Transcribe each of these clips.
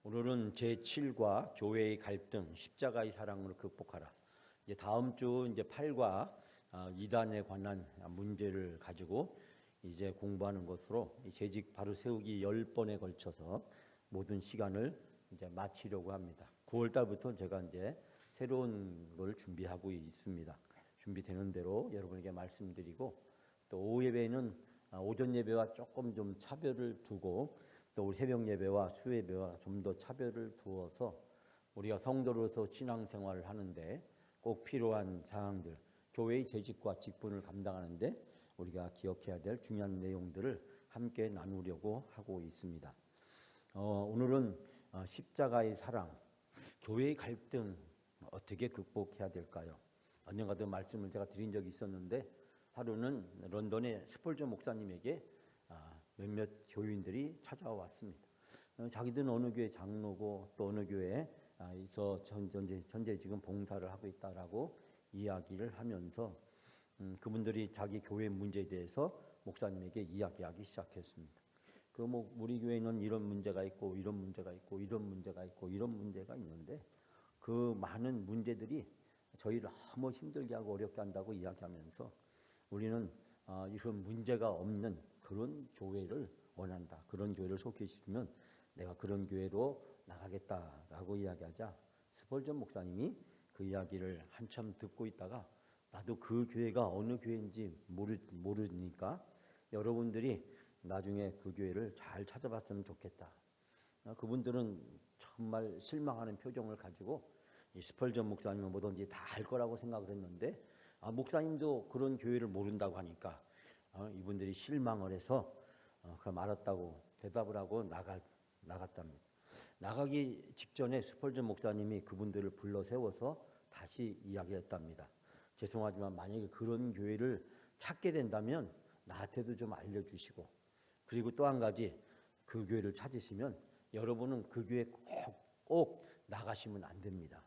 오늘은 제7과 교회의 갈등, 십자가의 사랑으로 극복하라. 이제 다음 주 이제 8과 이단에 관한 문제를 가지고 이제 공부하는 것으로 재직 바로 세우기 10번에 걸쳐서 모든 시간을 이제 마치려고 합니다. 9월 달부터 제가 이제 새로운 걸 준비하고 있습니다. 준비되는 대로 여러분에게 말씀드리고, 또 오후 예배는 오전 예배와 조금 좀 차별을 두고, 또 우리 새벽 예배와 수요 예배와 좀 더 차별을 두어서 우리가 성도로서 신앙생활을 하는데 꼭 필요한 사항들, 교회의 재직과 직분을 감당하는데 우리가 기억해야 될 중요한 내용들을 함께 나누려고 하고 있습니다. 오늘은 십자가의 사랑, 교회의 갈등 어떻게 극복해야 될까요? 언젠가도 말씀을 제가 드린 적이 있었는데, 하루는 런던의 스폴저 목사님에게 몇몇 교인들이 찾아왔습니다. 자기들은 어느 교회 장로고 또 어느 교회에서 현재 지금 봉사를 하고 있다라고 이야기를 하면서 그분들이 자기 교회 문제에 대해서 목사님에게 이야기하기 시작했습니다. 우리 교회는 이런 문제가 있고 이런 문제가 있고 이런 문제가 있고 이런 문제가 있는데 그 많은 문제들이 저희를 너무 힘들게 하고 어렵게 한다고 이야기하면서 우리는 이런 문제가 없는 그런 교회를 원한다. 그런 교회를 소개시키면 내가 그런 교회로 나가겠다라고 이야기하자 스펄전 목사님이 그 이야기를 한참 듣고 있다가 나도 그 교회가 어느 교회인지 모르니까 여러분들이 나중에 그 교회를 잘 찾아봤으면 좋겠다. 그분들은 정말 실망하는 표정을 가지고 이 스펄전 목사님은 뭐든지 다 알 거라고 생각을 했는데 목사님도 그런 교회를 모른다고 하니까 이분들이 실망을 해서 그럼 알았다고 대답을 하고 나갔답니다. 나가기 직전에 스펄전 목사님이 그분들을 불러 세워서 다시 이야기를 했답니다. 죄송하지만 만약에 그런 교회를 찾게 된다면 나한테도 좀 알려주시고, 그리고 또 한 가지, 그 교회를 찾으시면 여러분은 그 교회 꼭 나가시면 안 됩니다.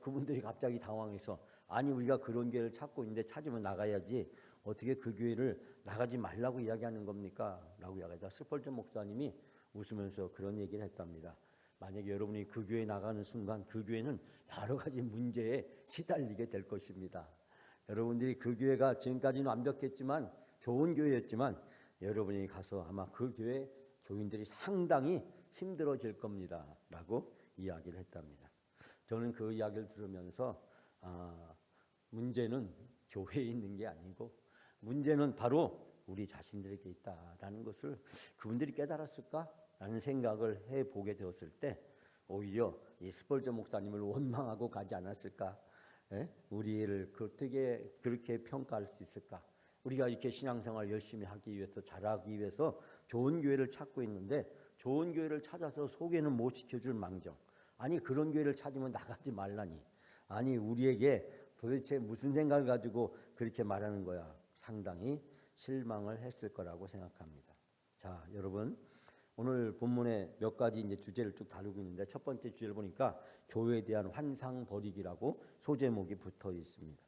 그분들이 갑자기 당황해서 아니 우리가 그런 교회를 찾고 있는데 찾으면 나가야지 어떻게 그 교회를 나가지 말라고 이야기하는 겁니까? 라고 이야기하다 스펄전 목사님이 웃으면서 그런 얘기를 했답니다. 만약에 여러분이 그 교회에 나가는 순간 그 교회는 여러 가지 문제에 시달리게 될 것입니다. 여러분들이 그 교회가 지금까지는 완벽했지만 좋은 교회였지만 여러분이 가서 아마 그 교회 교인들이 상당히 힘들어질 겁니다. 라고 이야기를 했답니다. 저는 그 이야기를 들으면서 문제는 교회에 있는 게 아니고 문제는 바로 우리 자신들에게 있다라는 것을 그분들이 깨달았을까라는 생각을 해보게 되었을 때 오히려 이 스펄전 목사님을 원망하고 가지 않았을까? 우리를 어떻게 그렇게 평가할 수 있을까? 우리가 이렇게 신앙생활 열심히 하기 위해서 잘하기 위해서 좋은 교회를 찾고 있는데 좋은 교회를 찾아서 소개는 못 시켜줄 망정, 아니 그런 교회를 찾으면 나가지 말라니, 아니 우리에게 도대체 무슨 생각을 가지고 그렇게 말하는 거야. 상당히 실망을 했을 거라고 생각합니다. 자, 여러분, 오늘 본문에 몇 가지 이제 주제를 쭉 다루고 있는데 첫 번째 주제를 보니까 교회에 대한 환상 버리기라고 소제목이 붙어 있습니다.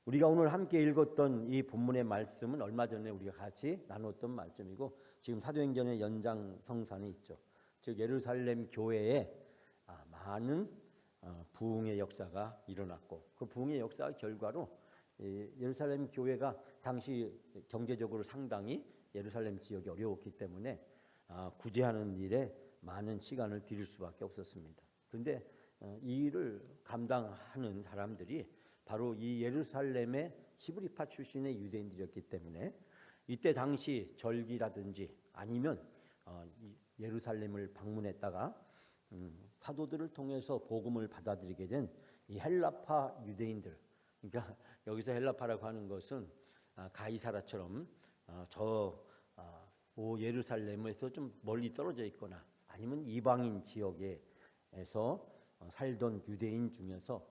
우리가 오늘 함께 읽었던 이 본문의 말씀은 얼마 전에 우리가 같이 나눴던 말씀이고 지금 사도행전의 연장성산에 있죠. 즉 예루살렘 교회에 많은 부흥의 역사가 일어났고 그 부흥의 역사 결과로 예루살렘 교회가 당시 경제적으로 상당히 예루살렘 지역이 어려웠기 때문에 구제하는 일에 많은 시간을 들일 수밖에 없었습니다. 그런데 이 일을 감당하는 사람들이 바로 이 예루살렘의 히브리파 출신의 유대인들이었기 때문에 이때 당시 절기라든지 아니면 예루살렘을 방문했다가 사도들을 통해서 복음을 받아들이게 된 이 헬라파 유대인들, 그러니까 여기서 헬라파라고 하는 것은 가이사라처럼 예루살렘에서 좀 멀리 떨어져 있거나 아니면 이방인 지역에서 살던 유대인 중에서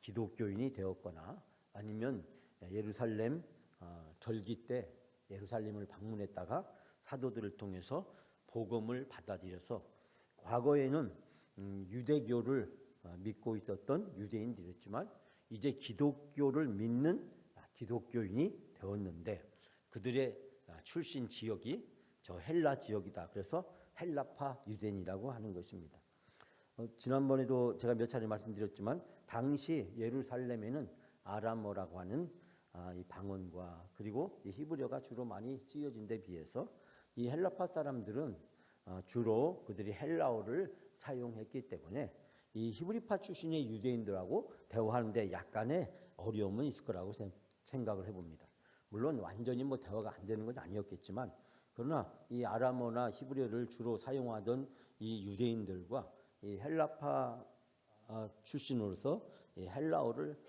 기독교인이 되었거나 아니면 예루살렘 절기 때 예루살렘을 방문했다가 사도들을 통해서 복음을 받아들여서 과거에는 유대교를 믿고 있었던 유대인들이었지만 이제 기독교를 믿는 기독교인이 되었는데 그들의 출신 지역이 저 헬라 지역이다. 그래서 헬라파 유대인이라고 하는 것입니다. 지난번에도 제가 몇 차례 말씀드렸지만 당시 예루살렘에는 아람어라고 하는 이 방언과 그리고 이 히브리어가 주로 많이 쓰여진 데 비해서 이 헬라파 사람들은 주로 그들이 헬라어를 사용했기 때문에 이 히브리파 출신의 유대인들하고 대화하는데 약간의 어려움은 있을 거라고 생각을 해봅니다. 물론 완전히 뭐 대화가 안 되는 건 아니었겠지만 그러나 이 아람어나 히브리어를 주로 사용하던 이 유대인들과 이 헬라파 출신으로서 이 헬라어를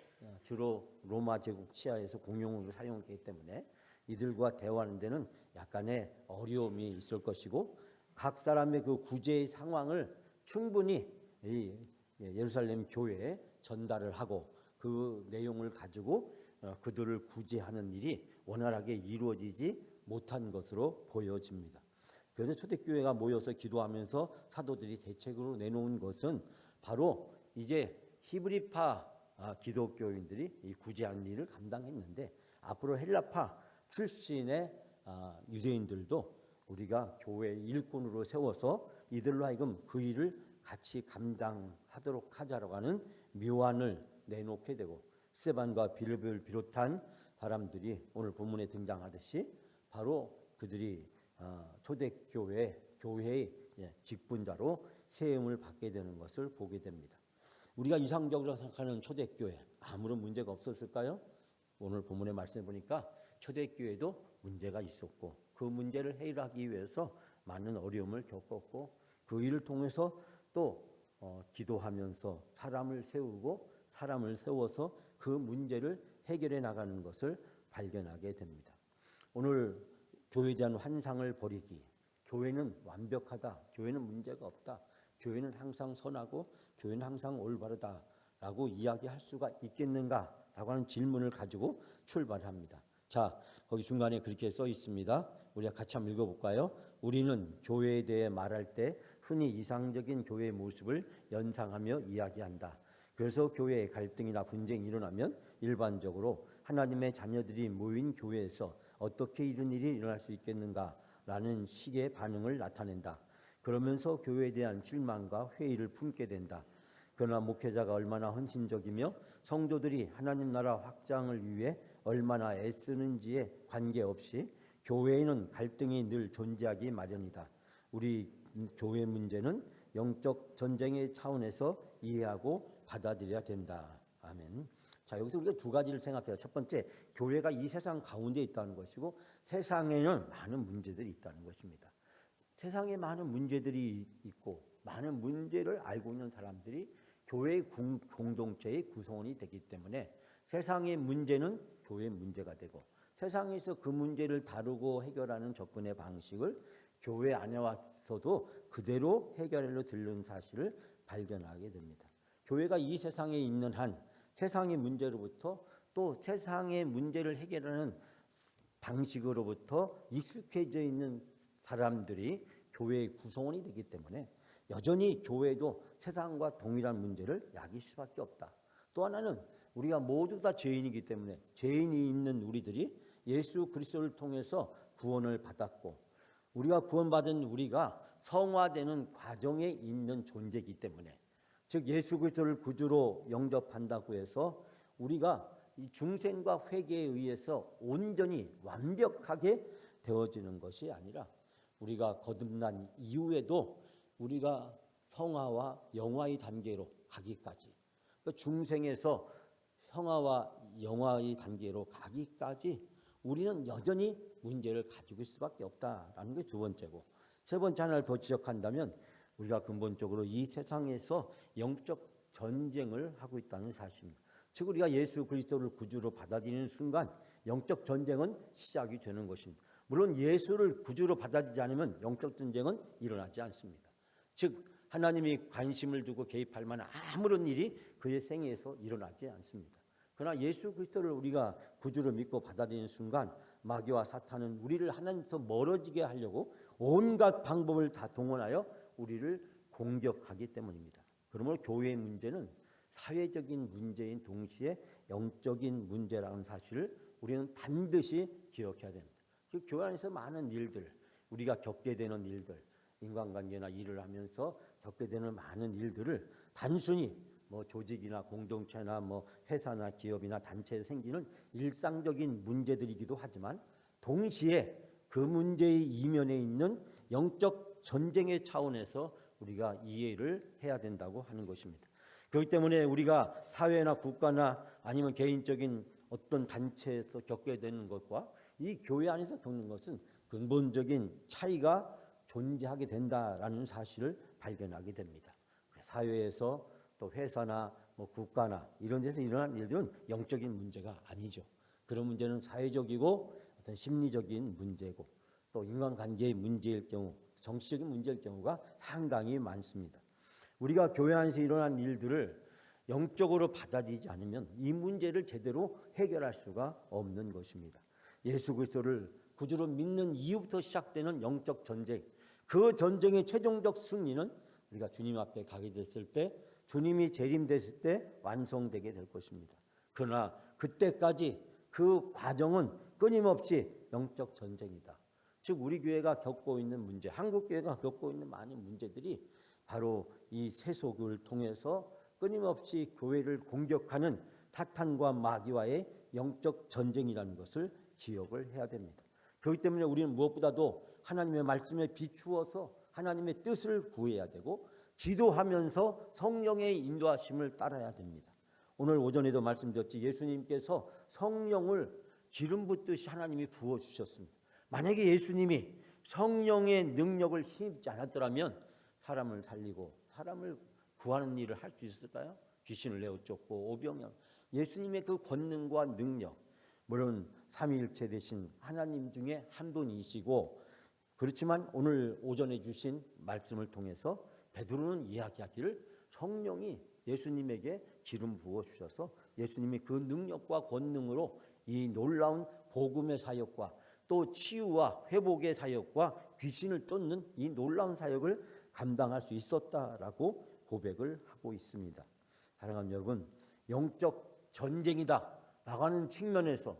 주로 로마 제국 치하에서 공용으로 사용했기 때문에 이들과 대화하는 데는 약간의 어려움이 있을 것이고 각 사람의 그 구제의 상황을 충분히 이 예루살렘 교회에 전달을 하고 그 내용을 가지고 그들을 구제하는 일이 원활하게 이루어지지 못한 것으로 보여집니다. 그래서 초대교회가 모여서 기도하면서 사도들이 대책으로 내놓은 것은 바로 이제 히브리파 기독교인들이 이 구제하는 일을 감당했는데 앞으로 헬라파 출신의 유대인들도 우리가 교회의 일꾼으로 세워서 이들로 하여금 그 일을 같이 감당하도록 하자라고 하는 묘안을 내놓게 되고 스데반과 빌립을 비롯한 사람들이 오늘 본문에 등장하듯이 바로 그들이 초대교회의 직분자로 세움을 받게 되는 것을 보게 됩니다. 우리가 이상적으로 생각하는 초대교회 아무런 문제가 없었을까요? 오늘 본문의 말씀을 보니까 초대교회도 문제가 있었고 그 문제를 해결하기 위해서 많은 어려움을 겪었고 그 일을 통해서 또 기도하면서 사람을 세우고 사람을 세워서 그 문제를 해결해 나가는 것을 발견하게 됩니다. 오늘 교회에 대한 환상을 버리기, 교회는 완벽하다, 교회는 문제가 없다, 교회는 항상 선하고 교회는 항상 올바르다라고 이야기할 수가 있겠는가라고 하는 질문을 가지고 출발합니다. 자, 거기 중간에 그렇게 써 있습니다. 우리가 같이 한번 읽어볼까요? 우리는 교회에 대해 말할 때 흔히 이상적인 교회의 모습을 연상하며 이야기한다. 그래서 교회에 갈등이나 분쟁이 일어나면 일반적으로 하나님의 자녀들이 모인 교회에서 어떻게 이런 일이 일어날 수 있겠는가라는 식의 반응을 나타낸다. 그러면서 교회에 대한 실망과 회의를 품게 된다. 그러나 목회자가 얼마나 헌신적이며 성도들이 하나님 나라 확장을 위해 얼마나 애쓰는지에 관계없이 교회에는 갈등이 늘 존재하기 마련이다. 우리 교회 문제는 영적 전쟁의 차원에서 이해하고 받아들여야 된다. 아멘. 자, 여기서 우리가 두 가지를 생각해요. 첫 번째, 교회가 이 세상 가운데 있다는 것이고 세상에는 많은 문제들이 있다는 것입니다. 세상에 많은 문제들이 있고 많은 문제를 알고 있는 사람들이 교회의 공동체의 구성원이 되기 때문에 세상의 문제는 교회의 문제가 되고 세상에서 그 문제를 다루고 해결하는 접근의 방식을 교회 안에 와서도 그대로 해결하려 들는 사실을 발견하게 됩니다. 교회가 이 세상에 있는 한 세상의 문제로부터 또 세상의 문제를 해결하는 방식으로부터 익숙해져 있는 사람들이 교회의 구성원이 되기 때문에 여전히 교회도 세상과 동일한 문제를 야기할 수밖에 없다. 또 하나는 우리가 모두 다 죄인이기 때문에 죄인이 있는 우리들이 예수 그리스도를 통해서 구원을 받았고 우리가 구원받은 우리가 성화되는 과정에 있는 존재이기 때문에 즉 예수 그리스도를 구주로 영접한다고 해서 우리가 이 중생과 회개에 의해서 온전히 완벽하게 되어지는 것이 아니라 우리가 거듭난 이후에도 우리가 성화와 영화의 단계로 가기까지 그러니까 중생에서 성화와 영화의 단계로 가기까지 우리는 여전히 문제를 가지고 있을 수밖에 없다라는 게 두 번째고 세 번째 하나를 더 지적한다면 우리가 근본적으로 이 세상에서 영적 전쟁을 하고 있다는 사실입니다. 즉 우리가 예수 그리스도를 구주로 받아들이는 순간 영적 전쟁은 시작이 되는 것입니다. 물론 예수를 구주로 받아들이지 않으면 영적 전쟁은 일어나지 않습니다. 즉 하나님이 관심을 두고 개입할 만한 아무런 일이 그의 생애에서 일어나지 않습니다. 그러나 예수 그리스도를 우리가 구주로 믿고 받아들이는 순간 마귀와 사탄은 우리를 하나님부터 멀어지게 하려고 온갖 방법을 다 동원하여 우리를 공격하기 때문입니다. 그러므로 교회의 문제는 사회적인 문제인 동시에 영적인 문제라는 사실을 우리는 반드시 기억해야 됩니다. 그 교회 안에서 많은 일들, 우리가 겪게 되는 일들, 인간관계나 일을 하면서 겪게 되는 많은 일들을 단순히 뭐 조직이나 공동체나 뭐 회사나 기업이나 단체에 생기는 일상적인 문제들이기도 하지만 동시에 그 문제의 이면에 있는 영적 전쟁의 차원에서 우리가 이해를 해야 된다고 하는 것입니다. 그렇기 때문에 우리가 사회나 국가나 아니면 개인적인 어떤 단체에서 겪게 되는 것과 이 교회 안에서 겪는 것은 근본적인 차이가 존재하게 된다라는 사실을 발견하게 됩니다. 사회에서 또 회사나 뭐 국가나 이런 데서 일어난 일들은 영적인 문제가 아니죠. 그런 문제는 사회적이고 어떤 심리적인 문제고 또 인간관계의 문제일 경우, 정치적인 문제일 경우가 상당히 많습니다. 우리가 교회 안에서 일어난 일들을 영적으로 받아들이지 않으면 이 문제를 제대로 해결할 수가 없는 것입니다. 예수 그리스도를 구주로 믿는 이후부터 시작되는 영적 전쟁, 그 전쟁의 최종적 승리는 우리가 주님 앞에 가게 됐을 때, 주님이 재림됐을 때 완성되게 될 것입니다. 그러나 그때까지 그 과정은 끊임없이 영적 전쟁이다. 즉 우리 교회가 겪고 있는 문제, 한국 교회가 겪고 있는 많은 문제들이 바로 이 세속을 통해서 끊임없이 교회를 공격하는 사탄과 마귀와의 영적 전쟁이라는 것을 기억을 해야 됩니다. 그렇기 때문에 우리는 무엇보다도 하나님의 말씀에 비추어서 하나님의 뜻을 구해야 되고 기도하면서 성령의 인도하심을 따라야 됩니다. 오늘 오전에도 말씀드렸지 예수님께서 성령을 기름 붓듯이 하나님이 부어주셨습니다. 만약에 예수님이 성령의 능력을 힘입지 않았더라면 사람을 살리고 사람을 구하는 일을 할 수 있을까요? 귀신을 내어 쫓고 오병이어 예수님의 그 권능과 능력, 물론 삼위일체 되신 하나님 중에 한 분이시고 그렇지만 오늘 오전에 주신 말씀을 통해서 베드로는 이야기하기를 성령이 예수님에게 기름 부어 주셔서 예수님이 그 능력과 권능으로 이 놀라운 복음의 사역과 또 치유와 회복의 사역과 귀신을 쫓는 이 놀라운 사역을 감당할 수 있었다라고 고백을 하고 있습니다. 사랑하는 여러분, 영적 전쟁이다 라고 하는 측면에서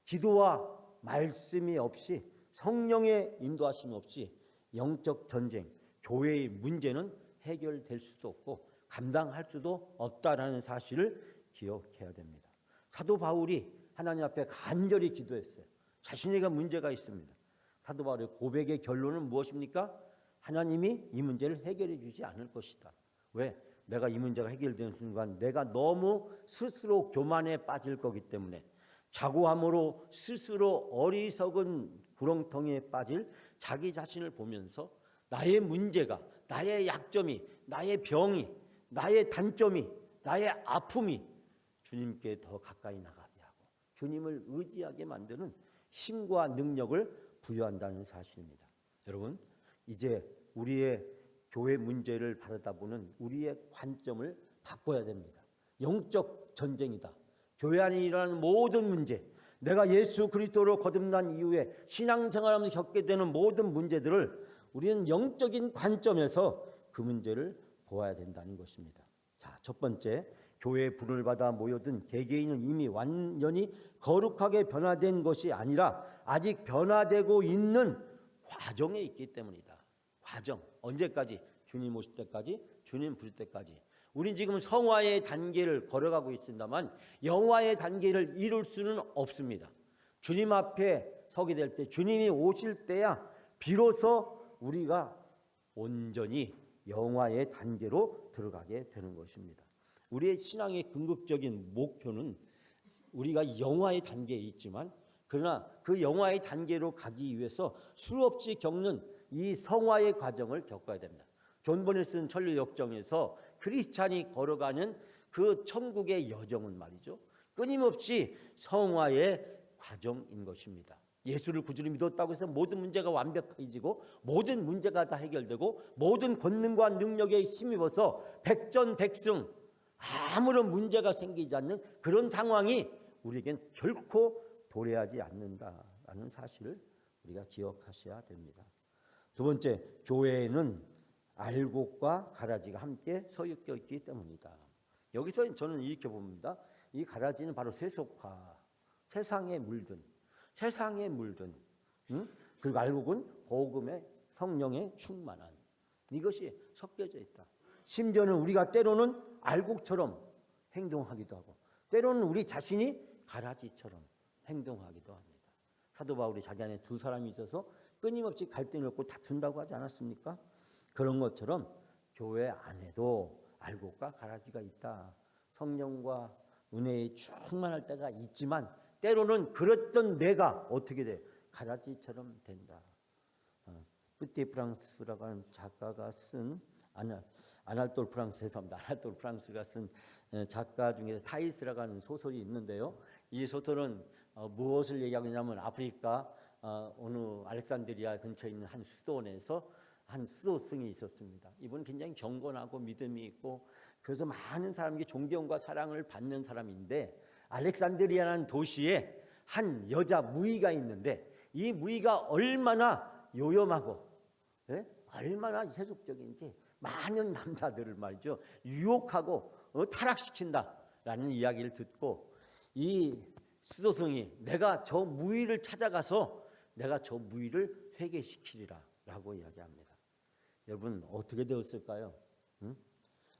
기도와 말씀이 없이 성령의 인도하심 없이 영적 전쟁, 교회의 문제는 해결될 수도 없고 감당할 수도 없다라는 사실을 기억해야 됩니다. 사도 바울이 하나님 앞에 간절히 기도했어요. 자신에게 문제가 있습니다. 사도 바울의 고백의 결론은 무엇입니까? 하나님이 이 문제를 해결해 주지 않을 것이다. 왜? 내가 이 문제가 해결되는 순간 내가 너무 스스로 교만에 빠질 거기 때문에 자고함으로 스스로 어리석은 구렁텅이에 빠질 자기 자신을 보면서 나의 문제가, 나의 약점이, 나의 병이, 나의 단점이, 나의 아픔이 주님께 더 가까이 나가게 하고 주님을 의지하게 만드는 힘과 능력을 부여한다는 사실입니다. 여러분, 이제 우리의 교회 문제를 바라다보는 우리의 관점을 바꿔야 됩니다. 영적 전쟁이다. 교회 안에 일어나는 모든 문제, 내가 예수 그리스도로 거듭난 이후에 신앙생활하면서 겪게 되는 모든 문제들을 우리는 영적인 관점에서 그 문제를 보아야 된다는 것입니다. 자, 첫 번째, 교회의 불을 받아 모여든 개개인은 이미 완전히 거룩하게 변화된 것이 아니라 아직 변화되고 있는 과정에 있기 때문이다. 과정, 언제까지? 주님 오실 때까지, 주님 부르실 때까지. 우린 지금 성화의 단계를 걸어가고 있습니다만 영화의 단계를 이룰 수는 없습니다. 주님 앞에 서게 될 때, 주님이 오실 때야 비로소 우리가 온전히 영화의 단계로 들어가게 되는 것입니다. 우리의 신앙의 궁극적인 목표는 우리가 영화의 단계에 있지만 그러나 그 영화의 단계로 가기 위해서 수없이 겪는 이 성화의 과정을 겪어야 됩니다. 존 버넷 쓴 천리 역정에서 크리스찬이 걸어가는 그 천국의 여정은 말이죠, 끊임없이 성화의 과정인 것입니다. 예수를 구주로 믿었다고 해서 모든 문제가 완벽해지고 모든 문제가 다 해결되고 모든 권능과 능력에 힘입어서 백전백승 아무런 문제가 생기지 않는 그런 상황이 우리에겐 결코 도래하지 않는다라는 사실을 우리가 기억하셔야 됩니다. 두 번째, 교회에는 알곡과 가라지가 함께 서엮여 있기 때문이다. 여기서 저는 이렇게 봅니다. 이 가라지는 바로 세속화, 세상에 물든, 그리고 알곡은 복음의 성령에 충만한 이것이 섞여져 있다. 심지어는 우리가 때로는 알곡처럼 행동하기도 하고 때로는 우리 자신이 가라지처럼 행동하기도 합니다. 사도 바울이 자기 안에 두 사람이 있어서 끊임없이 갈등을 겪고 다툰다고 하지 않았습니까? 그런 것처럼 교회 안에도 알곡과 가라지가 있다. 성령과 은혜에 충만할 때가 있지만 때로는 그랬던 내가 어떻게 돼? 가라지처럼 된다. 뿌띠 프랑스라고 하는 작가가 쓴 아날돌 프랑스가 쓴 작가 중에서 타이스라고 하는 소설이 있는데요. 이 소설은 무엇을 얘기하고 있냐면 아프리카 어느 알렉산드리아 근처에 있는 한 수도원에서 한 수도승이 있었습니다. 이분은 굉장히 경건하고 믿음이 있고 그래서 많은 사람에게 존경과 사랑을 받는 사람인데 알렉산드리아라는 도시에 한 여자 무의가 있는데 이 무의가 얼마나 요염하고 얼마나 세속적인지 많은 남자들을 말이죠 유혹하고 타락시킨다라는 이야기를 듣고 이 수도승이 내가 저 무의를 찾아가서 내가 저 무의를 회개시키리라 라고 이야기합니다. 여러분 어떻게 되었을까요?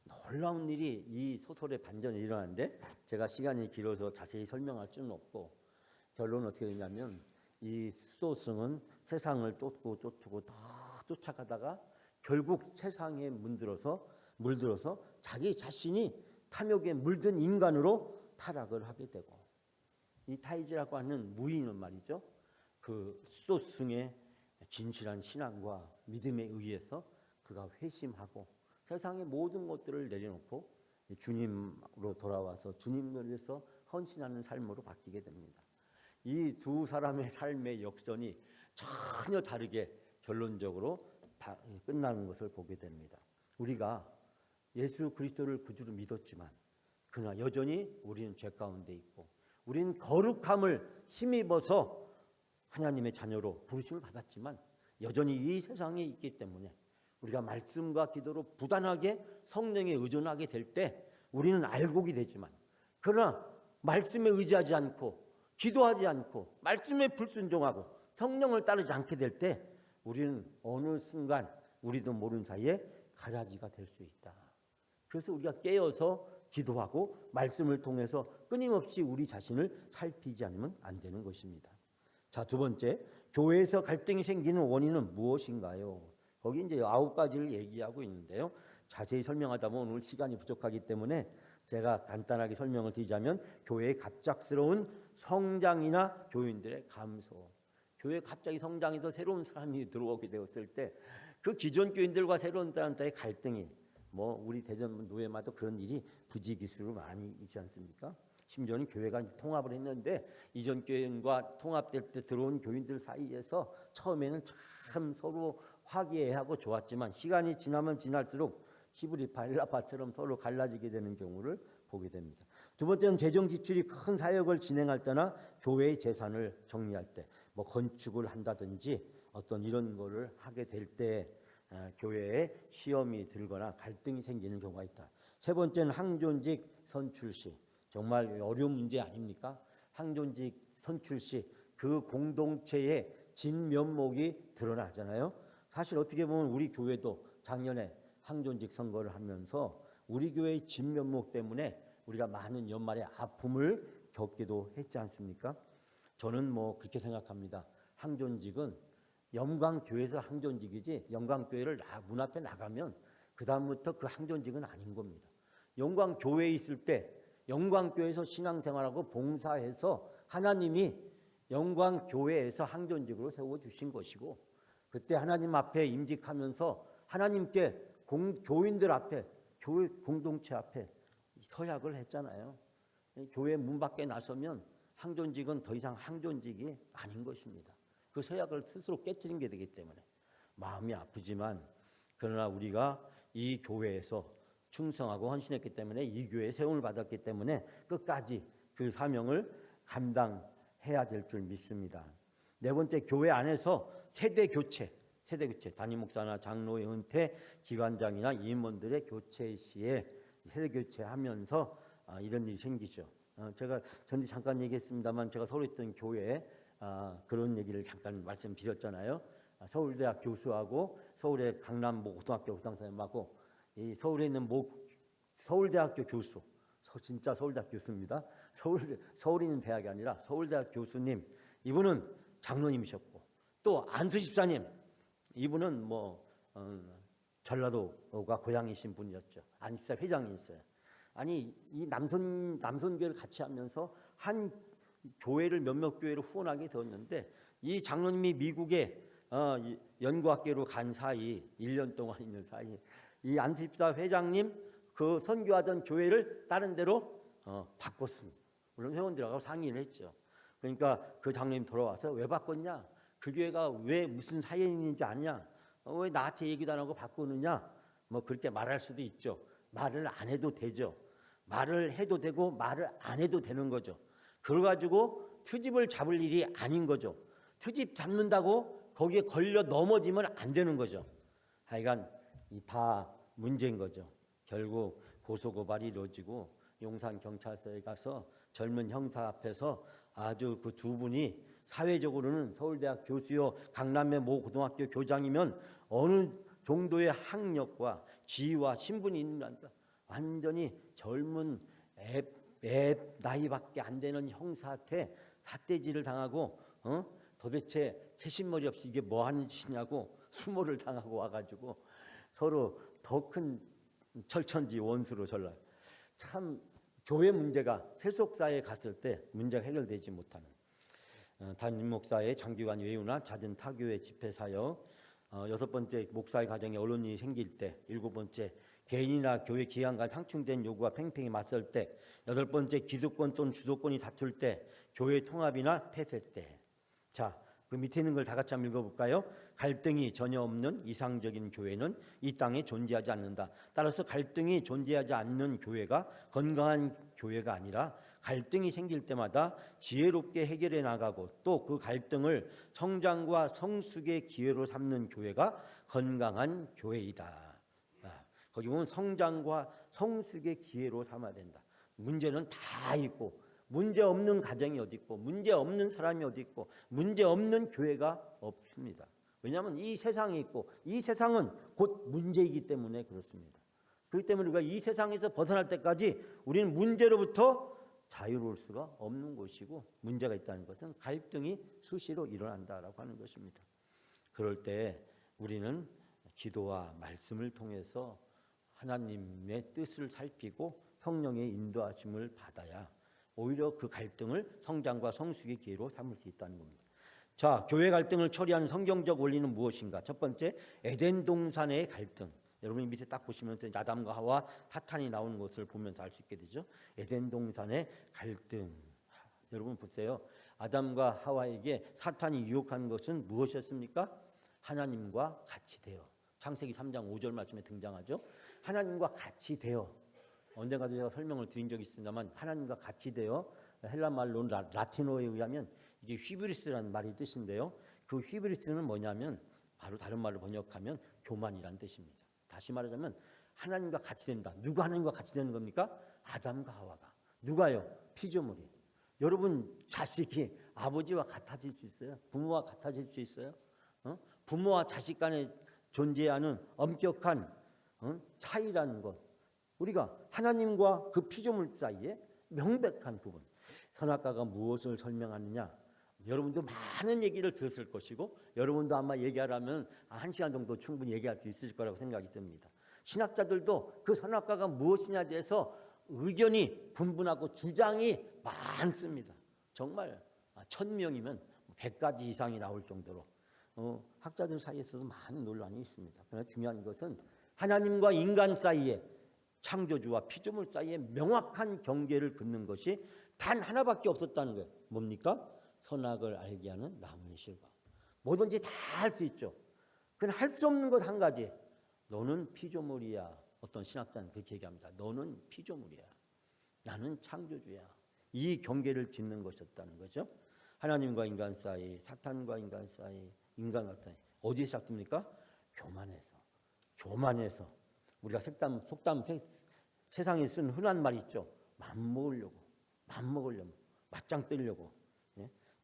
놀라운 일이 이 소설의 반전에 일어나는데 제가 시간이 길어서 자세히 설명할 수는 없고 결론은 어떻게 되냐면 이 수도승은 세상을 쫓고 더 쫓아가다가 결국 세상에 물들어서 자기 자신이 탐욕에 물든 인간으로 타락을 하게 되고 이 타이즈라고 하는 무인은 말이죠. 그 수도승의 진실한 신앙과 믿음에 의해서 그가 회심하고 세상의 모든 것들을 내려놓고 주님으로 돌아와서 주님을 위해서 헌신하는 삶으로 바뀌게 됩니다. 이 두 사람의 삶의 역전이 전혀 다르게 결론적으로 끝나는 것을 보게 됩니다. 우리가 예수 그리스도를 구주로 믿었지만 그러나 여전히 우리는 죄 가운데 있고 우리는 거룩함을 힘입어서 하나님의 자녀로 부르심을 받았지만 여전히 이 세상에 있기 때문에 우리가 말씀과 기도로 부단하게 성령에 의존하게 될 때 우리는 알곡이 되지만 그러나 말씀에 의지하지 않고 기도하지 않고 말씀에 불순종하고 성령을 따르지 않게 될 때 우리는 어느 순간 우리도 모르는 사이에 가라지가 될 수 있다. 그래서 우리가 깨어서 기도하고 말씀을 통해서 끊임없이 우리 자신을 살피지 않으면 안 되는 것입니다. 자, 두 번째, 교회에서 갈등이 생기는 원인은 무엇인가요? 거기 이제 9가지를 얘기하고 있는데요. 자세히 설명하다 보면 오늘 시간이 부족하기 때문에 제가 간단하게 설명을 드리자면 교회의 갑작스러운 성장이나 교인들의 감소. 교회에 갑자기 성장해서 새로운 사람이 들어오게 되었을 때 그 기존 교인들과 새로운 사람과의 갈등이 우리 대전 노예마도 그런 일이 부지기수로 많이 있지 않습니까? 심지어는 교회가 통합을 했는데 이전 교인과 통합될 때 들어온 교인들 사이에서 처음에는 참 서로 화기애애하고 좋았지만 시간이 지나면 지날수록 히브리 발라파처럼 서로 갈라지게 되는 경우를 보게 됩니다. 두 번째는 재정 지출이 큰 사역을 진행할 때나 교회의 재산을 정리할 때 건축을 한다든지 어떤 이런 거를 하게 될 때 교회에 시험이 들거나 갈등이 생기는 경우가 있다. 세 번째는 항존직 선출 시 정말 어려운 문제 아닙니까? 항존직 선출 시 그 공동체의 진면목이 드러나잖아요. 사실 어떻게 보면 우리 교회도 작년에 항존직 선거를 하면서 우리 교회의 진면목 때문에 우리가 많은 연말에 아픔을 겪기도 했지 않습니까? 저는 그렇게 생각합니다. 항존직은 영광교회에서 항존직이지 영광교회를 문 앞에 나가면 그 다음부터 그 항존직은 아닌 겁니다. 영광교회에 있을 때 영광교회에서 신앙생활하고 봉사해서 하나님이 영광교회에서 항존직으로 세워주신 것이고 그때 하나님 앞에 임직하면서 하나님께 교인들 앞에 교회 공동체 앞에 서약을 했잖아요. 교회 문 밖에 나서면 항존직은 더 이상 항존직이 아닌 것입니다. 그 서약을 스스로 깨트린 게 되기 때문에 마음이 아프지만 그러나 우리가 이 교회에서 충성하고 헌신했기 때문에 이 교회에 세움을 받았기 때문에 끝까지 그 사명을 감당해야 될 줄 믿습니다. 네 번째, 교회 안에서 세대 교체, 담임 목사나 장로의 은퇴, 기관장이나 임원들의 교체 시에 세대 교체하면서 이런 일이 생기죠. 제가 전에 잠깐 얘기했습니다만 제가 서울에 있던 교회에 그런 얘기를 잠깐 말씀드렸잖아요. 서울대학 교수하고 서울의 강남 모 고등학교 교장선생님하고 이 서울에 있는 서울대학교 교수, 진짜 서울대학 교수입니다. 서울에 있는 대학이 아니라 서울대학 교수님, 이분은 장로님이셨고, 또 안수 집사님, 이분은 전라도가 고향이신 분이었죠. 안수 집사 회장이 있어요. 아니 이 남선교회를 같이 하면서 한 교회를 몇몇 교회를 후원하게 되었는데, 이 장로님이 미국에 연구학교로 간 사이 1년 동안 있는 사이 이 안수 집사 회장님 그 선교하던 교회를 다른 데로 바꿨습니다. 물론 회원들하고 상의를 했죠. 그러니까 그 장로님 돌아와서 왜 바꿨냐? 그 교회가 왜 무슨 사연인지 아냐? 왜 나한테 얘기도 안 하고 바꾸느냐? 그렇게 말할 수도 있죠. 말을 안 해도 되죠. 말을 해도 되고 말을 안 해도 되는 거죠. 그래가지고 트집을 잡을 일이 아닌 거죠. 트집 잡는다고 거기에 걸려 넘어지면 안 되는 거죠. 하여간 다 문제인 거죠. 결국 고소고발이 이루어지고 용산경찰서에 가서 젊은 형사 앞에서 아주 그 두 분이 사회적으로는 서울대학 교수요 강남의 모 고등학교 교장이면 어느 정도의 학력과 지위와 신분이 있는가, 완전히 젊은 애 나이밖에 안 되는 형사한테 삿대질을 당하고 도대체 채신머리 없이 이게 뭐 하는 짓이냐고 수모를 당하고 와가지고 서로 더 큰 철천지 원수로 전락. 참 교회 문제가 세속사에 갔을 때 문제가 해결되지 못하는, 담임 목사의 장기간 외유나 잦은 타교의 집회 사역, 6번째 목사의 가정에 언론이 생길 때, 7번째 개인이나 교회 기관과 상충된 요구와 팽팽히 맞설 때, 8번째 기득권 또는 주도권이 다툴 때, 교회 통합이나 폐쇄 때. 자, 그 밑에 있는 걸 다 같이 한번 읽어볼까요? 갈등이 전혀 없는 이상적인 교회는 이 땅에 존재하지 않는다. 따라서 갈등이 존재하지 않는 교회가 건강한 교회가 아니라 갈등이 생길 때마다 지혜롭게 해결해 나가고 또 그 갈등을 성장과 성숙의 기회로 삼는 교회가 건강한 교회이다. 거기 보면 성장과 성숙의 기회로 삼아야 된다. 문제는 다 있고 문제 없는 가정이 어디 있고 문제 없는 사람이 어디 있고 문제 없는 교회가 없습니다. 왜냐하면 이 세상이 있고 이 세상은 곧 문제이기 때문에 그렇습니다. 그렇기 때문에 우리가 이 세상에서 벗어날 때까지 우리는 문제로부터 자유로울 수가 없는 것이고, 문제가 있다는 것은 갈등이 수시로 일어난다라고 하는 것입니다. 그럴 때 우리는 기도와 말씀을 통해서 하나님의 뜻을 살피고 성령의 인도하심을 받아야 오히려 그 갈등을 성장과 성숙의 기회로 삼을 수 있다는 겁니다. 자, 교회 갈등을 처리하는 성경적 원리는 무엇인가? 첫 번째, 에덴 동산의 갈등. 여러분이 밑에 딱 보시면 아담과 하와 사탄이 나오는 것을 보면서 알 수 있게 되죠. 에덴 동산의 갈등. 여러분 보세요. 아담과 하와에게 사탄이 유혹한 것은 무엇이었습니까? 하나님과 같이 되어. 창세기 3장 5절 말씀에 등장하죠. 하나님과 같이 되어. 언젠가도 제가 설명을 드린 적이 있습니다만, 하나님과 같이 되어, 헬라 말로는 라틴어에 의하면 이게 휘브리스라는 말이 뜻인데요. 그 휘브리스는 뭐냐면 바로 다른 말로 번역하면 교만이라는 뜻입니다. 다시 말하자면 하나님과 같이 된다. 누가 하나님과 같이 되는 겁니까? 아담과 하와가. 누가요? 피조물이. 여러분 자식이 아버지와 같아질 수 있어요? 부모와 같아질 수 있어요? 부모와 자식 간에 존재하는 엄격한 차이라는 것, 우리가 하나님과 그 피조물 사이에 명백한 부분. 선악과가 무엇을 설명하느냐? 여러분도 많은 얘기를 들었을 것이고 여러분도 아마 얘기하라면 1시간 정도 충분히 얘기할 수 있을 거라고 생각이 듭니다. 신학자들도 그 선악과가 무엇이냐에 대해서 의견이 분분하고 주장이 많습니다. 정말 1000명이면 100가지 이상이 나올 정도로 학자들 사이에서도 많은 논란이 있습니다. 그러나 중요한 것은 하나님과 인간 사이에, 창조주와 피조물 사이에 명확한 경계를 긋는 것이 단 하나밖에 없었다는 거예요. 뭡니까? 선악을 알게 하는 나무의 실과. 뭐든지 다 할 수 있죠. 그냥 할 수 없는 것 한 가지. 너는 피조물이야. 어떤 신학자는 그렇게 얘기합니다. 너는 피조물이야. 나는 창조주야. 이 경계를 짓는 것이었다는 거죠. 하나님과 인간 사이, 사탄과 인간 사이, 인간과 사이. 어디에 시작됩니까? 교만에서. 교만에서. 우리가 속담 세상에 쓰는 흔한 말이 있죠. 맘먹으려고, 맞짱 뜨려고.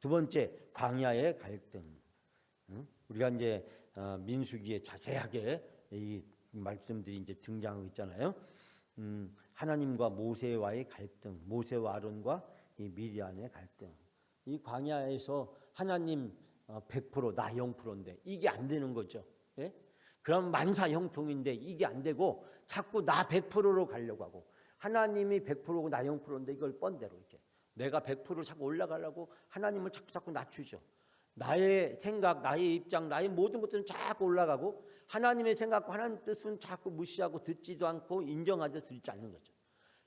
두 번째, 광야의 갈등. 우리가 이제 민수기에 자세하게 이 말씀들이 이제 등장하고 있잖아요. 하나님과 모세와의 갈등, 모세와 아론과 이 미리암의 갈등. 이 광야에서 하나님 100%, 나 0%인데 이게 안 되는 거죠. 예? 그럼 만사 형통인데 이게 안 되고 자꾸 나 100%로 가려고 하고, 하나님이 100%고 나 0%인데 이걸 뻔대로 이렇게 내가 100%를 자꾸 올라가려고 하나님을 자꾸 낮추죠. 나의 생각, 나의 입장, 나의 모든 것들은 자꾸 올라가고 하나님의 생각과 하나님의 뜻은 자꾸 무시하고 듣지도 않고 인정하지 듣지 않는 거죠.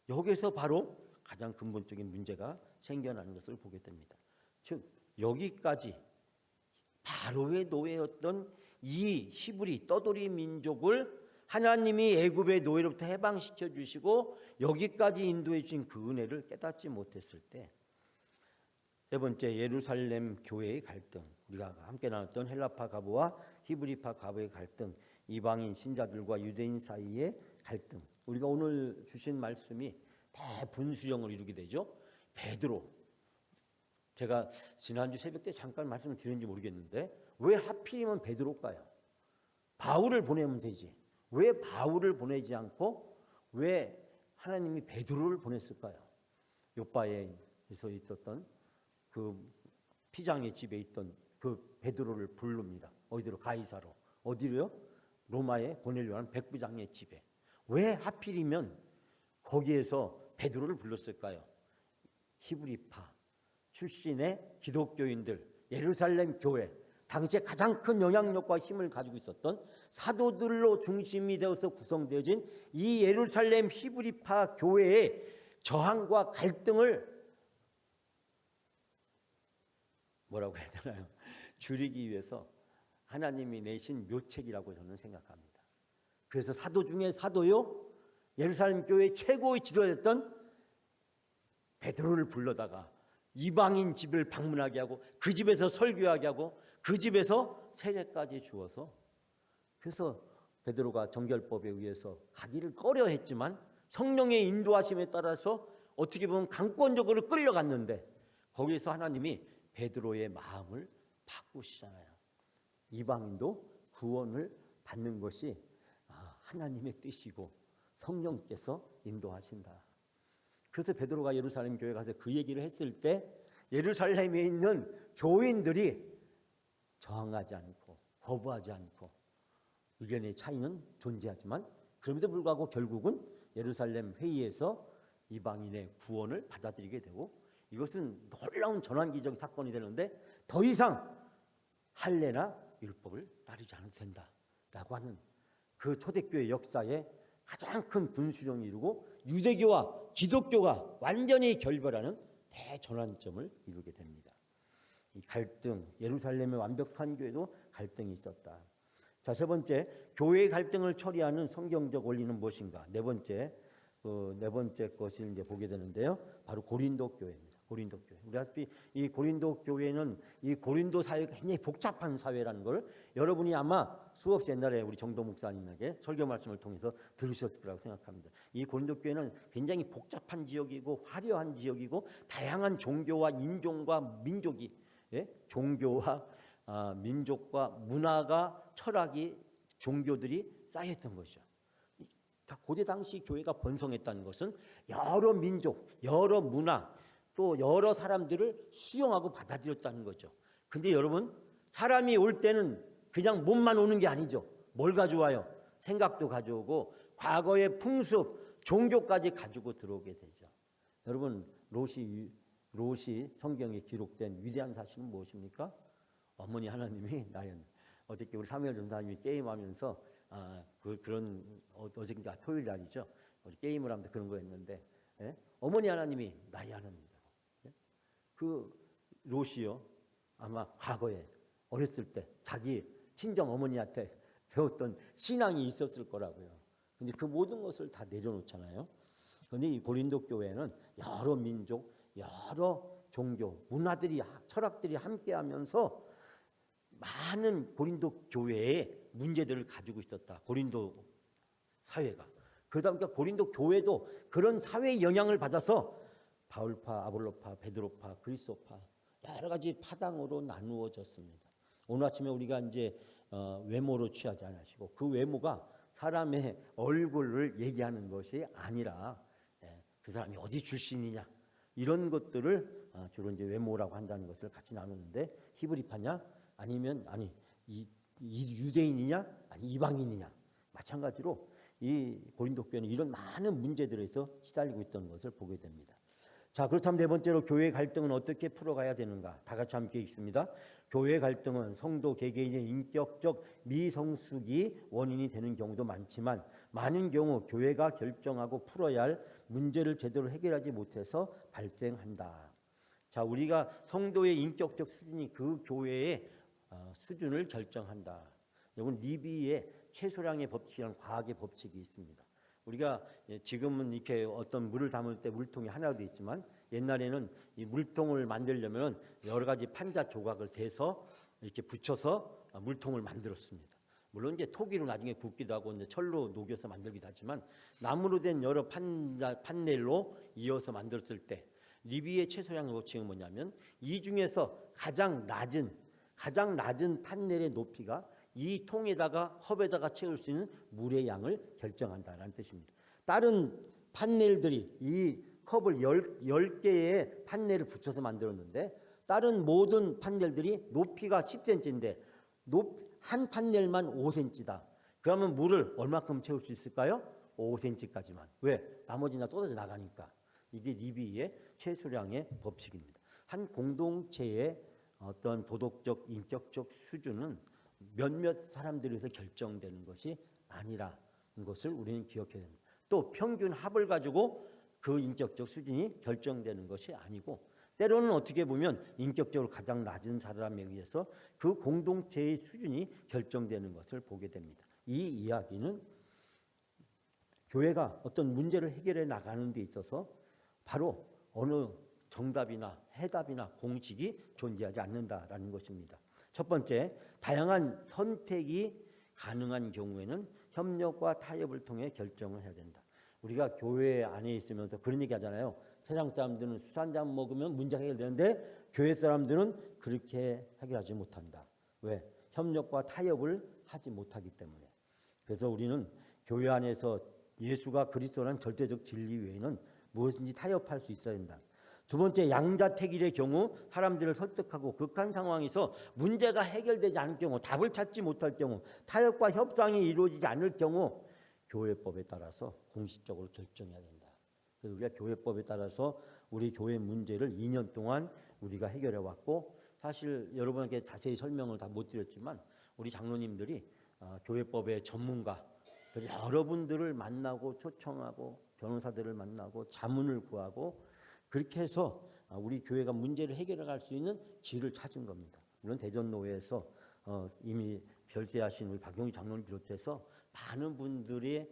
여기서 바로 가장 근본적인 문제가 생겨나는 것을 보게 됩니다. 즉 여기까지 바로의 노예였던 이 히브리 떠돌이 민족을 하나님이 애굽의 노예로부터 해방시켜 주시고 여기까지 인도해 주신 그 은혜를 깨닫지 못했을 때, 세 번째 예루살렘 교회의 갈등, 우리가 함께 나눴던 헬라파 가부와 히브리파 가부의 갈등, 이방인 신자들과 유대인 사이의 갈등. 우리가 오늘 주신 말씀이 대분수령을 이루게 되죠. 베드로, 제가 지난주 새벽 때 잠깐 말씀을 드렸는지 모르겠는데 왜 하필이면 베드로일까요? 바울을 보내면 되지. 왜 바울을 보내지 않고 왜 하나님이 베드로를 보냈을까요? 요바에서 있었던 그 피장의 집에 있던 그 베드로를 부릅니다. 어디로? 가이사로. 어디로요? 로마에 보내려고 하는 백부장의 집에. 왜 하필이면 거기에서 베드로를 불렀을까요? 히브리파 출신의 기독교인들, 예루살렘 교회, 당시에 가장 큰 영향력과 힘을 가지고 있었던 사도들로 중심이 되어서 구성되어진 이 예루살렘 히브리파 교회의 저항과 갈등을 뭐라고 해야 되나요? 줄이기 위해서 하나님이 내신 묘책이라고 저는 생각합니다. 그래서 사도 중에 사도요, 예루살렘 교회 최고의 지도자였던 베드로를 불러다가 이방인 집을 방문하게 하고 그 집에서 설교하게 하고 그 집에서 세례까지 주어서, 그래서 베드로가 정결법에 의해서 가기를 꺼려했지만 성령의 인도하심에 따라서 어떻게 보면 강권적으로 끌려갔는데 거기에서 하나님이 베드로의 마음을 바꾸시잖아요. 이방인도 구원을 받는 것이 하나님의 뜻이고 성령께서 인도하신다. 그래서 베드로가 예루살렘 교회 가서 그 얘기를 했을 때 예루살렘에 있는 교인들이 저항하지 않고 거부하지 않고, 의견의 차이는 존재하지만 그럼에도 불구하고 결국은 예루살렘 회의에서 이방인의 구원을 받아들이게 되고, 이것은 놀라운 전환기적 사건이 되는데 더 이상 할례나 율법을 따르지 않아도 된다라고 하는 그 초대교회 역사에 가장 큰 분수령이 이루고 유대교와 기독교가 완전히 결별하는 대전환점을 이루게 됩니다. 이 갈등, 예루살렘의 완벽한 교회도 갈등이 있었다. 자, 세 번째, 교회의 갈등을 처리하는 성경적 원리는 무엇인가? 네 번째 것을 이제 보게 되는데요. 바로 고린도 교회입니다. 고린도 교회. 우리 아시다시피 이 고린도 교회는 이 고린도 사회가 굉장히 복잡한 사회라는 걸 여러분이 아마 수없이 옛날에 우리 정도 목사님에게 설교 말씀을 통해서 들으셨을 거라고 생각합니다. 이 고린도 교회는 굉장히 복잡한 지역이고 화려한 지역이고 다양한 종교와 인종과 민족이, 종교와 민족과 문화가, 철학이, 종교들이 쌓여있던 것이죠. 고대 당시 교회가 번성했다는 것은 여러 민족, 여러 문화, 또 여러 사람들을 수용하고 받아들였다는 거죠. 근데 여러분, 사람이 올 때는 그냥 몸만 오는 게 아니죠. 뭘 가져와요? 생각도 가져오고 과거의 풍습, 종교까지 가지고 들어오게 되죠. 여러분, 롯이 성경에 기록된 위대한 사실은 무엇입니까? 어머니 하나님이 나연. 어저께 우리 사무엘 전사님이 게임하면서 그런 어저께 토요일 날이죠. 게임을 하면서 그런 거였는데, 어머니 하나님이 나의 하나님이라고. 그 롯이요, 아마 과거에 어렸을 때 자기 친정 어머니한테 배웠던 신앙이 있었을 거라고요. 근데 그 모든 것을 다 내려놓잖아요. 그런데 이 고린도 교회는 여러 민족, 여러 종교, 문화들이, 철학들이 함께하면서 많은 고린도 교회의 문제들을 가지고 있었다. 고린도 사회가. 그러다 보니까 고린도 교회도 그런 사회의 영향을 받아서 바울파, 아볼로파, 베드로파, 그리스도파 여러 가지 파당으로 나누어졌습니다. 오늘 아침에 우리가 이제 외모로 취하지 않으시고 그 외모가 사람의 얼굴을 얘기하는 것이 아니라 그 사람이 어디 출신이냐 이런 것들을 주로 이제 외모라고 한다는 것을 같이 나누는데 히브리파냐 아니면 이 유대인이냐 아니 이방인이냐 마찬가지로 이 고린도 교회는 이런 많은 문제들에서 시달리고 있던 것을 보게 됩니다. 자, 그렇다면 네 번째로 교회 갈등은 어떻게 풀어가야 되는가? 다 같이 함께 읽습니다. 교회 갈등은 성도 개개인의 인격적 미성숙이 원인이 되는 경우도 많지만 많은 경우 교회가 결정하고 풀어야 할 문제를 제대로 해결하지 못해서 발생한다. 자, 우리가 성도의 인격적 수준이 그 교회의 수준을 결정한다. 이건 리비의 최소량의 법칙이라는 과학의 법칙이 있습니다. 우리가 지금은 이렇게 어떤 물을 담을 때 물통이 하나도 있지만 옛날에는 이 물통을 만들려면 여러 가지 판자 조각을 대서 이렇게 붙여서 물통을 만들었습니다. 물론 이제 토기로 나중에 붓기도 하고 이제 철로 녹여서 만들기도 하지만 나무로 된 여러 판넬로 이어서 만들었을 때 리비의 최소량의 법칙은 뭐냐면 이 중에서 가장 낮은 판넬의 높이가 이 통에다가 컵에다가 채울 수 있는 물의 양을 결정한다는 뜻입니다. 다른 판넬들이 이 컵을 10개의 판넬을 붙여서 만들었는데 다른 모든 판넬들이 높이가 10cm인데 한 판넬만 5cm다. 그러면 물을 얼마큼 채울 수 있을까요? 5cm까지만. 왜? 나머지는 떨어져 나가니까. 이게 리비의 최소량의 법칙입니다. 한 공동체의 어떤 도덕적, 인격적 수준은 몇몇 사람들에서 결정되는 것이 아니라는 것을 우리는 기억해야 됩니다. 또 평균 합을 가지고 그 인격적 수준이 결정되는 것이 아니고 때로는 어떻게 보면 인격적으로 가장 낮은 사람에 의해서 그 공동체의 수준이 결정되는 것을 보게 됩니다. 이 이야기는 교회가 어떤 문제를 해결해 나가는 데 있어서 바로 어느 정답이나 해답이나 공식이 존재하지 않는다라는 것입니다. 첫 번째, 다양한 선택이 가능한 경우에는 협력과 타협을 통해 결정을 해야 된다. 우리가 교회 안에 있으면서 그런 얘기 하잖아요. 세상 사람들은 술 한잔 먹으면 문제가 해결되는데 교회 사람들은 그렇게 해결하지 못한다. 왜? 협력과 타협을 하지 못하기 때문에. 그래서 우리는 교회 안에서 예수가 그리스도라는 절대적 진리 외에는 무엇인지 타협할 수 있어야 된다. 두 번째, 양자택일의 경우 사람들을 설득하고 극한 상황에서 문제가 해결되지 않을 경우, 답을 찾지 못할 경우, 타협과 협상이 이루어지지 않을 경우 교회법에 따라서 공식적으로 결정해야 된다. 그래서 우리가 교회법에 따라서 우리 교회 문제를 2년 동안 우리가 해결해 왔고, 사실 여러분에게 자세히 설명을 다 못 드렸지만 우리 장로님들이 교회법의 전문가 여러분들을 만나고 초청하고 변호사들을 만나고 자문을 구하고 그렇게 해서 우리 교회가 문제를 해결해 갈 수 있는 길을 찾은 겁니다. 물론 대전노회에서 이미 별세하신 우리 박용희 장로를 비롯해서 많은 분들의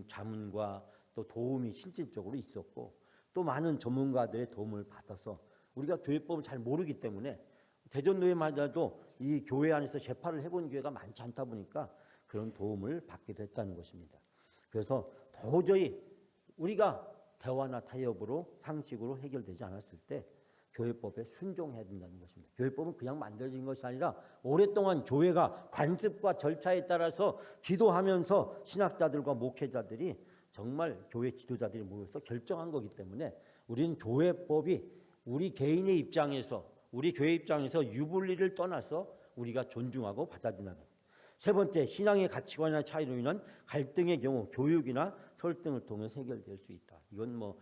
자문과 또 도움이 실질적으로 있었고 또 많은 전문가들의 도움을 받아서 우리가 교회법을 잘 모르기 때문에 대전노회마저도 이 교회 안에서 재판을 해본 교회가 많지 않다 보니까 그런 도움을 받기도 했다는 것입니다. 그래서 도저히 우리가 대화나 타협으로 상식으로 해결되지 않았을 때 교회법에 순종해야 된다는 것입니다. 교회법은 그냥 만들어진 것이 아니라 오랫동안 교회가 관습과 절차에 따라서 기도하면서 신학자들과 목회자들이 정말 교회 지도자들이 모여서 결정한 거기 때문에 우리는 교회법이 우리 개인의 입장에서 우리 교회 입장에서 유불리를 떠나서 우리가 존중하고 받아들이는 것. 세 번째, 신앙의 가치관이나 차이로 인한 갈등의 경우 교육이나 설득을 통해서 해결될 수 있다. 이건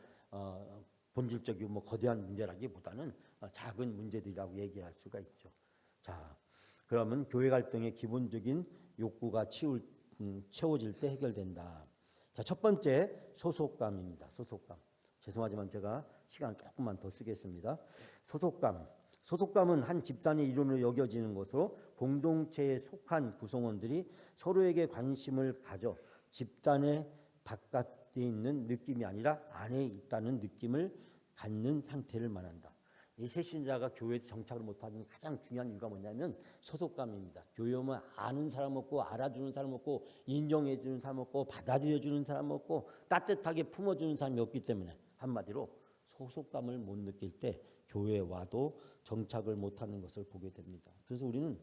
본질적이고 거대한 문제라기보다는 작은 문제들이라고 얘기할 수가 있죠. 자, 그러면 교회 갈등의 기본적인 욕구가 채워질 때 해결된다. 자, 첫 번째 소속감입니다. 소속감. 죄송하지만 제가 시간을 조금만 더 쓰겠습니다. 소속감은 한 집단의 일원으로 여겨지는 것으로 공동체에 속한 구성원들이 서로에게 관심을 가져 집단의 바깥에 있는 느낌이 아니라 안에 있다는 느낌을 갖는 상태를 말한다. 이 새신자가 교회에서 정착을 못하는 가장 중요한 이유가 뭐냐면 소속감입니다. 교회 오면 아는 사람 없고 알아주는 사람 없고 인정해주는 사람 없고 받아들여주는 사람 없고 따뜻하게 품어주는 사람이 없기 때문에 한마디로 소속감을 못 느낄 때 교회에 와도 정착을 못하는 것을 보게 됩니다. 그래서 우리는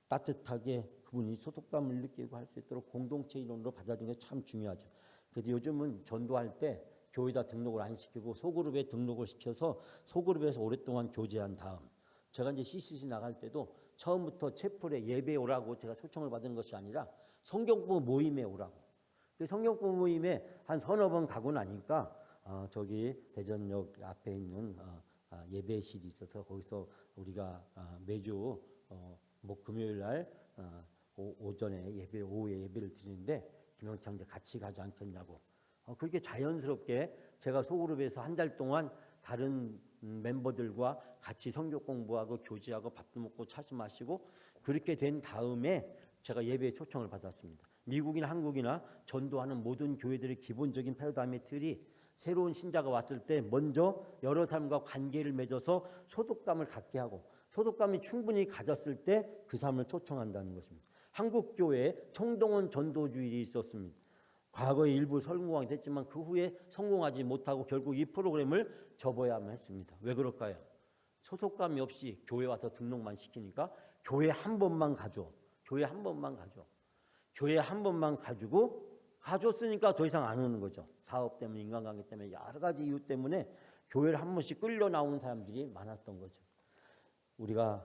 따뜻하게 그분이 소속감을 느끼고 할 수 있도록 공동체 이론으로 받아들이는 게 참 중요하죠. 그래서 요즘은 전도할 때 교회에다 등록을 안 시키고 소그룹에 등록을 시켜서 소그룹에서 오랫동안 교제한 다음, 제가 이제 CCC 나갈 때도 처음부터 채플에 예배에 오라고 제가 초청을 받은 것이 아니라 성경부 모임에 오라고. 그 성경부 모임에 한 서너 번 가고 나니까 저기 대전역 앞에 있는 예배실이 있어서 거기서 우리가 매주 금요일 날 오전에 예배, 오후에 예배를 드리는데 김영창 이제 같이 가지 않겠냐고. 그렇게 자연스럽게 제가 소그룹에서 한 달 동안 다른 멤버들과 같이 성경 공부하고 교제하고 밥도 먹고 차도 마시고 그렇게 된 다음에 제가 예배에 초청을 받았습니다. 미국이나 한국이나 전도하는 모든 교회들의 기본적인 패러다임의 틀이 새로운 신자가 왔을 때 먼저 여러 사람과 관계를 맺어서 소속감을 갖게 하고 소속감이 충분히 가졌을 때 그 사람을 초청한다는 것입니다. 한국 교회에 총동원 전도주일이 있었습니다. 과거에 일부 성공하게 됐지만 그 후에 성공하지 못하고 결국 이 프로그램을 접어야만 했습니다. 왜 그럴까요? 소속감이 없이 교회 와서 등록만 시키니까 교회 한 번만 가줘. 교회 한 번만 가줘. 교회 한 번만 가지고 가줬으니까 더 이상 안 오는 거죠. 사업 때문에, 인간관계 때문에, 여러 가지 이유 때문에 교회를 한 번씩 끌려 나오는 사람들이 많았던 거죠. 우리가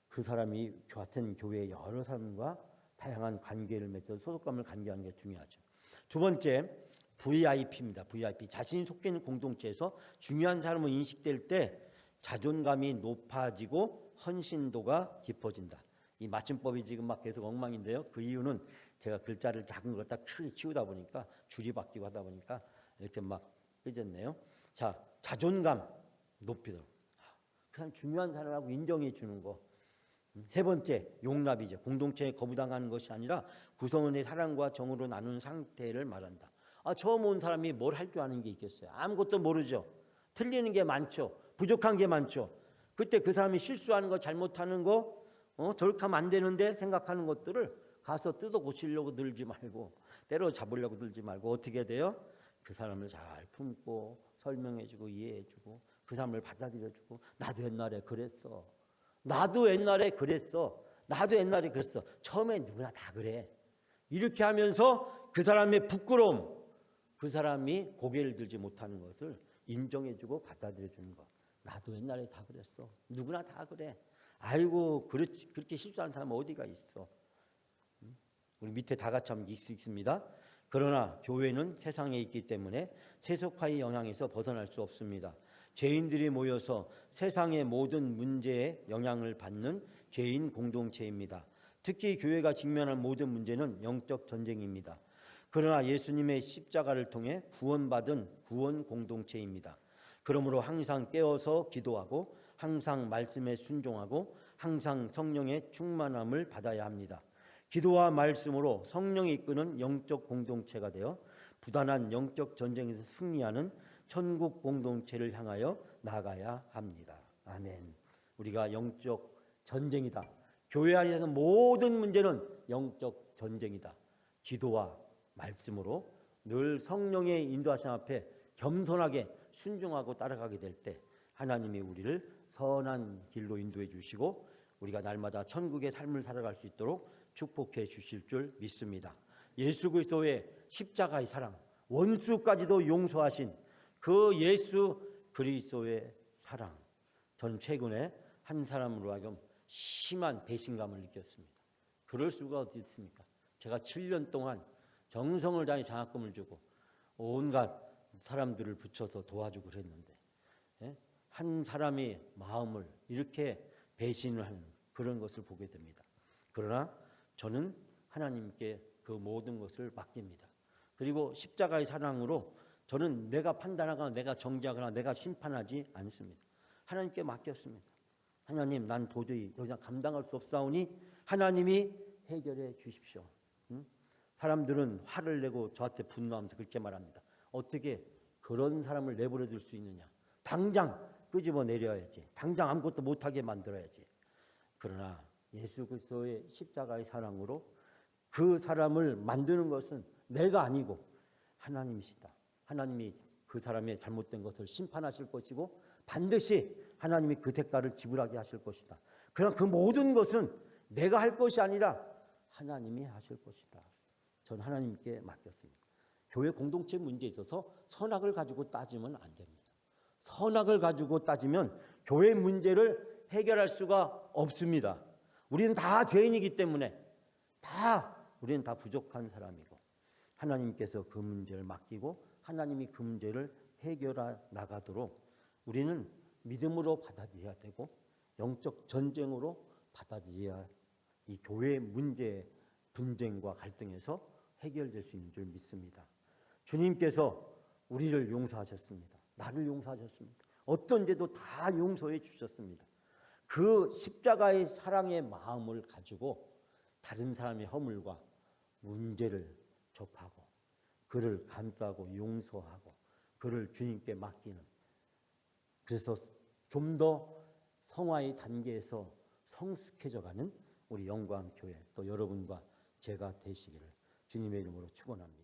그 사람이 같은 교회의 여러 사람과 다양한 관계를 맺어서 소속감을 갖게 게 중요하죠. 두 번째, VIP입니다. VIP. 자신이 속해 있는 공동체에서 중요한 사람으로 인식될 때 자존감이 높아지고 헌신도가 깊어진다. 이 맞춤법이 지금 막 계속 엉망인데요. 그 이유는 제가 글자를 작은 걸 딱 크게 키우다 보니까 줄이 바뀌고 하다 보니까 이렇게 막 삐졌네요. 자, 자존감 높이도록. 그 사람 중요한 사람하고 인정해 주는 거. 세 번째, 용납이죠. 공동체에 거부당하는 것이 아니라 구성원의 사랑과 정으로 나누는 상태를 말한다. 처음 온 사람이 뭘 할 줄 아는 게 있겠어요? 아무것도 모르죠. 틀리는 게 많죠. 부족한 게 많죠. 그때 그 사람이 실수하는 거, 잘못하는 거, 저렇게 하면 안 되는데 생각하는 것들을 가서 뜯어 고치려고 들지 말고, 때려잡으려고 들지 말고 어떻게 돼요? 그 사람을 잘 품고 설명해주고 이해해주고 그 사람을 받아들여주고, 나도 옛날에 그랬어. 나도 옛날에 그랬어. 나도 옛날에 그랬어. 처음에 누구나 다 그래. 이렇게 하면서 그 사람의 부끄러움, 그 사람이 고개를 들지 못하는 것을 인정해주고 받아들여주는 것. 나도 옛날에 다 그랬어. 누구나 다 그래. 아이고 그렇게 실수하는 사람은 어디가 있어. 우리 밑에 다 같이 한번 있습니다. 그러나 교회는 세상에 있기 때문에 세속화의 영향에서 벗어날 수 없습니다. 죄인들이 모여서 세상의 모든 문제에 영향을 받는 죄인 공동체입니다. 특히 교회가 직면한 모든 문제는 영적 전쟁입니다. 그러나 예수님의 십자가를 통해 구원받은 구원 공동체입니다. 그러므로 항상 깨어서 기도하고 항상 말씀에 순종하고 항상 성령의 충만함을 받아야 합니다. 기도와 말씀으로 성령이 이끄는 영적 공동체가 되어 부단한 영적 전쟁에서 승리하는 천국 공동체를 향하여 나가야 합니다. 아멘. 우리가 영적 전쟁이다. 교회 안에서 모든 문제는 영적 전쟁이다. 기도와 말씀으로 늘 성령의 인도하심 앞에 겸손하게 순종하고 따라가게 될 때 하나님이 우리를 선한 길로 인도해 주시고 우리가 날마다 천국의 삶을 살아갈 수 있도록 축복해 주실 줄 믿습니다. 예수 그리스도의 십자가의 사랑, 원수까지도 용서하신 그 예수 그리스도의 사랑. 저는 최근에 한 사람으로 하여금 심한 배신감을 느꼈습니다. 그럴 수가 어디 있습니까? 제가 7년 동안 정성을 다해 장학금을 주고 온갖 사람들을 붙여서 도와주고 그랬는데 한 사람의 마음을 이렇게 배신을 하는 그런 것을 보게 됩니다. 그러나 저는 하나님께 그 모든 것을 맡깁니다. 그리고 십자가의 사랑으로 저는 내가 판단하거나 내가 정죄하거나 내가 심판하지 않습니다. 하나님께 맡겼습니다. 하나님, 난 도저히 더 이상 감당할 수 없사오니 하나님이 해결해 주십시오. 사람들은 화를 내고 저한테 분노하면서 그렇게 말합니다. 어떻게 그런 사람을 내버려 둘 수 있느냐. 당장 끄집어 내려야지. 당장 아무것도 못하게 만들어야지. 그러나 예수 그리스도의 십자가의 사랑으로 그 사람을 만드는 것은 내가 아니고 하나님이시다. 하나님이 그 사람의 잘못된 것을 심판하실 것이고 반드시 하나님이 그 대가를 지불하게 하실 것이다. 그러나 그 모든 것은 내가 할 것이 아니라 하나님이 하실 것이다. 저는 하나님께 맡겼습니다. 교회 공동체 문제에 있어서 선악을 가지고 따지면 안 됩니다. 선악을 가지고 따지면 교회 문제를 해결할 수가 없습니다. 우리는 다 죄인이기 때문에 우리는 다 부족한 사람이고 하나님께서 그 문제를 맡기고 하나님이 그 문제를 해결해 나가도록 우리는 믿음으로 받아들여야 되고 영적 전쟁으로 받아들여야 이 교회의 문제, 분쟁과 갈등에서 해결될 수 있는 줄 믿습니다. 주님께서 우리를 용서하셨습니다. 나를 용서하셨습니다. 어떤 죄도 다 용서해 주셨습니다. 그 십자가의 사랑의 마음을 가지고 다른 사람의 허물과 문제를 접하고 그를 감싸고 용서하고 그를 주님께 맡기는, 그래서 좀 더 성화의 단계에서 성숙해져가는 우리 영광교회 또 여러분과 제가 되시기를 주님의 이름으로 축원합니다.